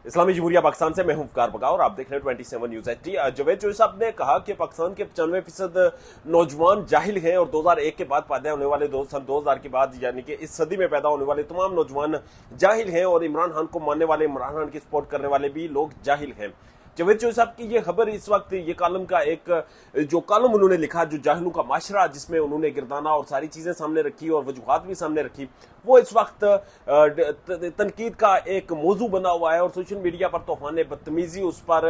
इस्लामी जमहूरिया पाकिस्तान से मैं हूं फकार बगा और आप देख रहे हैं 27 न्यूज एचडी। जावेद चौधरी साहब ने कहा कि पाकिस्तान के 95% नौजवान जाहिल हैं और 2001 के बाद पैदा होने वाले सन 2000 के बाद यानी कि इस सदी में पैदा होने वाले तमाम नौजवान जाहिल हैं और इमरान खान को मानने वाले, इमरान खान की सपोर्ट करने वाले भी लोग जाहिल हैं। जावेद चौधरी साहब की ये खबर इस वक्त, ये कॉलम का एक जो कॉलम उन्होंने लिखा, जो जाहिलों का माशरा, जिसमें उन्होंने गिरदाना और सारी चीजें सामने रखी और वजूहात भी सामने रखी, वो इस वक्त तनकीद का एक मौजू बना हुआ है और सोशल मीडिया पर तूफान बदतमीजी उस पर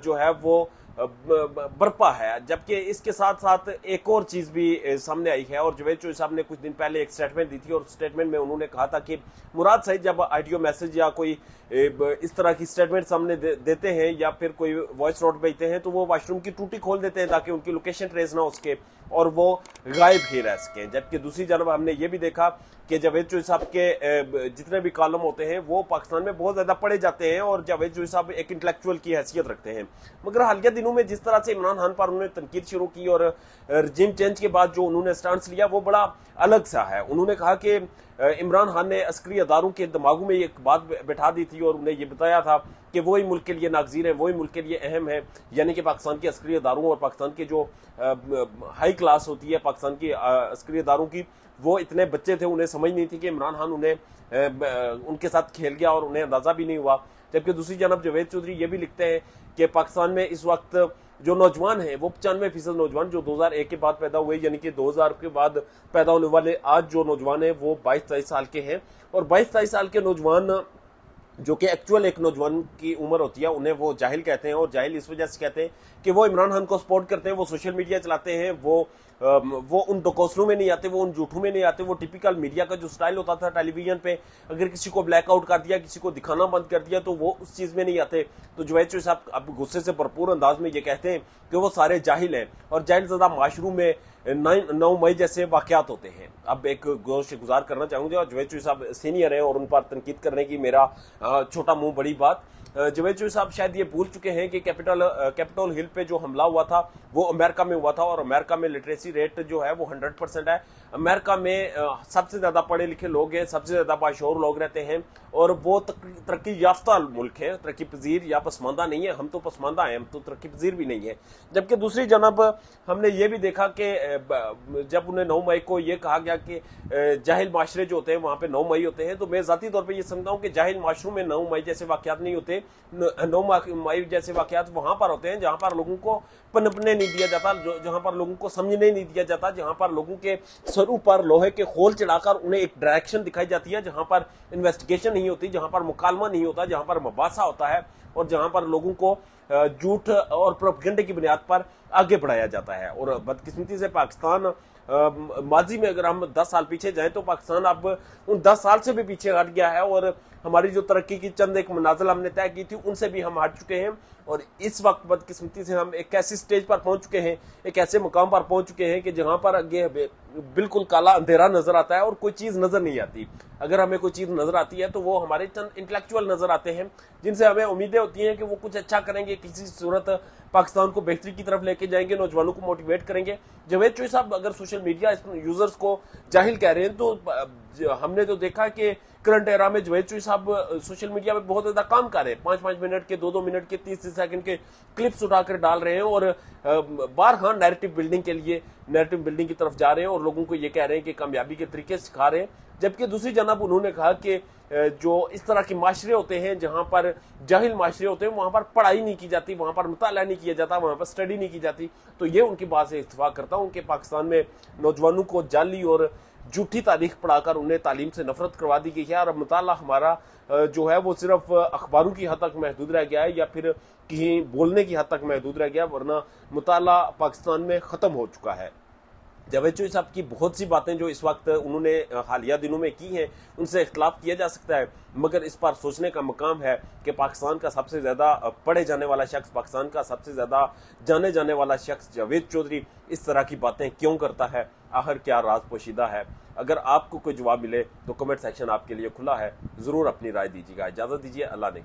जो है वो बरपा है। जबकि इसके साथ साथ एक और चीज भी सामने आई है और जावेद चौधरी साहब ने कुछ दिन पहले एक स्टेटमेंट दी थी और स्टेटमेंट में उन्होंने कहा था कि मुराद सईद जब ऑडियो मैसेज या कोई इस तरह की स्टेटमेंट सामने देते हैं या फिर कोई वॉइस नोट भेजते हैं तो वो वॉशरूम की टूटी खोल देते हैं ताकि उनकी लोकेशन ट्रेस ना हो सके और वो गायब ही रह सकें। जबकि दूसरी जानब हमने ये भी देखा कि जावेद चौधरी साहब के जितने भी कॉलम होते हैं वो पाकिस्तान में बहुत ज्यादा पढ़े जाते हैं और जावेद चौधरी साहब एक इंटेलेक्चुअल की हैसियत रखते हैं। मगर हालिया दिनों में जिस तरह से इमरान खान पर उन्होंने तनकीद शुरू की और रजीम चेंज के बाद जो उन्होंने स्टांस लिया वो बड़ा अलग सा है। उन्होंने कहा कि इमरान खान ने अस्करी अदारों के दिमागों में एक बात बैठा दी थी और उन्हें ये बताया था कि वही मुल्क के लिए नागजीर है, वही मुल्क के लिए अहम है, यानी कि पाकिस्तान के अस्करी अदारों और पाकिस्तान के जो हाई क्लास होती है पाकिस्तान की अस्करी अदारों की, वो इतने बच्चे थे, उन्हें समझ नहीं थी कि इमरान खान उनके साथ खेल गया और उन्हें अंदाजा भी नहीं हुआ। जबकि दूसरी जानब जावेद चौधरी ये भी लिखते हैं कि पाकिस्तान में इस वक्त जो नौजवान हैं वो 95% नौजवान जो 2001 के बाद पैदा हुए, यानी कि 2000 के बाद पैदा होने वाले आज जो नौजवान हैं वो 22-23 साल के हैं और 22-23 साल के नौजवान जो कि एक्चुअल एक नौजवान की उम्र होती है उन्हें वो जाहिल कहते हैं। और जाहिल इस वजह से कहते हैं कि वो इमरान खान को सपोर्ट करते हैं, वो सोशल मीडिया चलाते हैं, वो उन डकोसलों में नहीं आते, वो उन झूठों में नहीं आते, वो टिपिकल मीडिया का जो स्टाइल होता था टेलीविजन पे, अगर किसी को ब्लैकआउट कर दिया, किसी को दिखाना बंद कर दिया तो वो उस चीज में नहीं आते। तो जावेद चौधरी साहब अब गुस्से से भरपूर अंदाज में ये कहते हैं कि वो सारे जाहिल हैं और जाहिल ज़्यादा माशरू में 9 मई जैसे वाकयात होते हैं। अब एक गुजार करना चाहूंगा, जावेद चौधरी साहब सीनियर हैं और उन पर तनकीद करने की मेरा छोटा मुंह बड़ी बात। जावेद चौधरी साहब शायद ये भूल चुके हैं कि कैपिटल हिल पे जो हमला हुआ था वो अमेरिका में हुआ था और अमेरिका में लिटरेसी रेट जो है वो 100% है। अमेरिका में सबसे ज्यादा पढ़े लिखे लोग हैं, सबसे ज्यादा बाशऊर लोग रहते हैं और वो तरक्की याफ्ता मुल्क है, तरक्की पजीर या पसमानदा नहीं है। हम तो पसमानदा हैं, हम तो तरक्की पजीर भी नहीं है। जबकि दूसरी जानब हमने ये भी देखा कि जब उन्हें 9 मई को ये कहा गया कि जाहिल माशरे जो होते हैं वहां पे 9 मई होते हैं, तो मैं जाती तौर पर यह समझता हूँ कि जाहिल माशरों में 9 मई जैसे वाकयात नहीं होते। 9 मई जैसे वाकयात वहां पर होते हैं जहां पर लोगों को पनपने नहीं दिया जाता, जहां पर लोगों को समझने नहीं दिया जाता, जहां पर लोगों के सरों पर लोहे के खोल चढ़ाकर उन्हें एक डायरेक्शन दिखाई जाती है, जहां पर इन्वेस्टिगेशन नहीं होती, जहां पर मुकालमा नहीं होता, जहां पर मबासा होता है और जहां पर लोगों को झूठ और प्रोपेगेंडे की बुनियाद पर आगे बढ़ाया जाता है। और बदकिस्मती से पाकिस्तान माजी में अगर हम 10 साल पीछे जाएं तो पाकिस्तान अब उन 10 साल से भी पीछे हट गया है और हमारी जो तरक्की की चंद एक मनाजिल हमने तय की थी उनसे भी हम हट चुके हैं और इस वक्त बदकिस्मती से हम एक ऐसी स्टेज पर पहुंच चुके हैं, एक ऐसे मुकाम पर पहुंच चुके हैं कि जहां पर आगे बिल्कुल काला अंधेरा नजर आता है और कोई चीज नजर नहीं आती। अगर हमें कोई चीज नजर आती है तो वो हमारे चंद इंटेलेक्चुअल नजर आते हैं जिनसे हमें उम्मीदें होती हैं कि वो कुछ अच्छा करेंगे, किसी सूरत पाकिस्तान को बेहतरी की तरफ लेके जाएंगे, नौजवानों को मोटिवेट करेंगे। जावेद चौधरी साहब अगर सोशल मीडिया यूजर्स को जाहिल कह रहे हैं तो हमने तो देखा कि करंट एरा में जावेद चौधरी साहब सोशल मीडिया पे बहुत ज्यादा काम कर रहे हैं। 5-5 मिनट के, 2-2 मिनट के, 30 सेकंड के क्लिप्स उठाकर डाल रहे हैं और बार नैरेटिव बिल्डिंग की तरफ जा रहे हैं और लोगों को ये कह रहे हैं कि कामयाबी के तरीके सिखा रहे हैं। जबकि दूसरी जानब उन्होंने कहा कि जो इस तरह के माशरे होते हैं जहां पर जाहिल माशरे होते हैं वहां पर पढ़ाई नहीं की जाती, वहां पर मुताला नहीं किया जाता, वहां पर स्टडी नहीं की जाती। तो ये उनकी बात से इत्तेफाक करता हूं कि पाकिस्तान में नौजवानों को जाली और झूठी तारीख पढ़ाकर उन्हें तालीम से नफरत करवा दी गई है और मुताला हमारा जो है वो सिर्फ अखबारों की हद तक महदूद रह गया है या फिर कहीं बोलने की हद तक महदूद रह गया, वरना मुताला पाकिस्तान में खत्म हो चुका है। जावेद चौधरी साहब की बहुत सी बातें जो इस वक्त उन्होंने हालिया दिनों में की हैं उनसे इख्तलाफ किया जा सकता है, मगर इस पर सोचने का मकाम है कि पाकिस्तान का सबसे ज्यादा पढ़े जाने वाला शख्स, पाकिस्तान का सबसे ज्यादा जाने जाने वाला शख्स जावेद चौधरी इस तरह की बातें क्यों करता है, आखिर क्या राज पोशीदा है। अगर आपको कोई जवाब मिले तो कमेंट सेक्शन आपके लिए खुला है, जरूर अपनी राय दीजिएगा। इजाजत दीजिए, अल्लाह ने